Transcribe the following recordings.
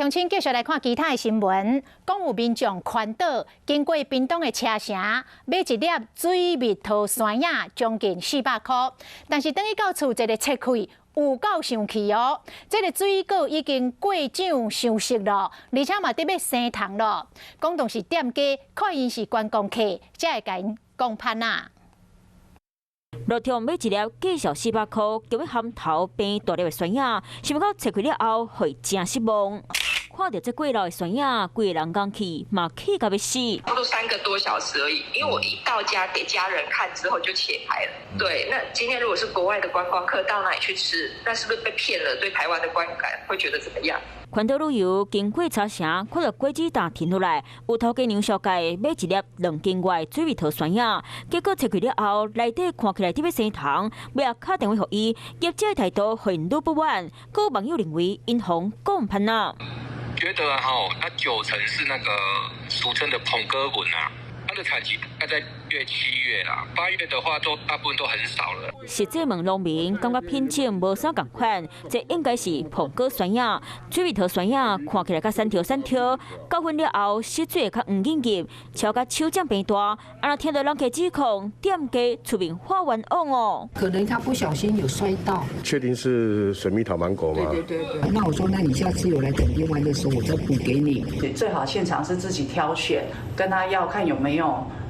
乡亲继续来看其他的新闻。讲有民众环岛经过屏东的车城，买一粒水蜜桃山药，将近400块。但是等伊到厝，一个切开，有够生气哦！这个水果已经过长上色了，而且嘛得要生糖了。讲当是店家看因是观光客，才会甲因讲攀啊。 落场买一粒计小400块，叫要含头变大粒的酸药，想不到切开了后会真失望。看到这过老的酸药，规个人讲气，嘛气到要死。差不多3个多小时而已，因为我一到家给家人看之后就切开了。对，那今天如果是国外的观光客到那里去吃，那是不是被骗了？对台湾的观感会觉得怎么样？ 环岛旅游经过茶城，看到果子摊停落来，有头家娘小姐买一粒2斤外水蜜桃酸药，结果切开了后，内底看起来特别生糖，尾仔打电话给伊，业者的态度很怒不满，各有网友认为因红讲喷啊。觉得那90%是那个俗称的捧哥纹啊。 它的产期大概在7月啦，8月的话都大部分都很少了。实际问农民，感觉品种无啥共款，这应该是捧哥酸药、水蜜桃酸药，看起来较三条，交混了后色水会较黄紧紧，超甲手掌变大。啊，听到人家指控，店家出面发冤枉哦。可能他不小心有摔到。确定是水蜜桃芒果吗？对。那我说，那你下次有来垦丁玩的时候，我再补给你。最好现场是自己挑选，跟他要看有没有。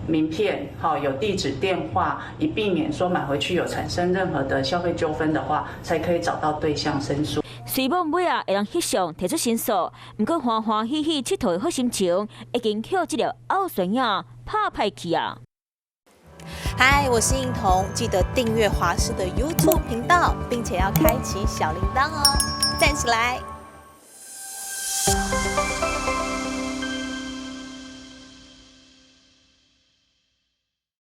名片有地址电话，以避免说买回去有产生任何的消费纠纷的话，才可以找到对象申诉。虽望尾会让翕相提出申诉，不过欢欢喜喜佚佗的好心情，已经靠这条奥酸药拍歹去啊！嗨，我是映彤，记得订阅华视的 YouTube 频道，并且要开启小铃铛哦，站起来！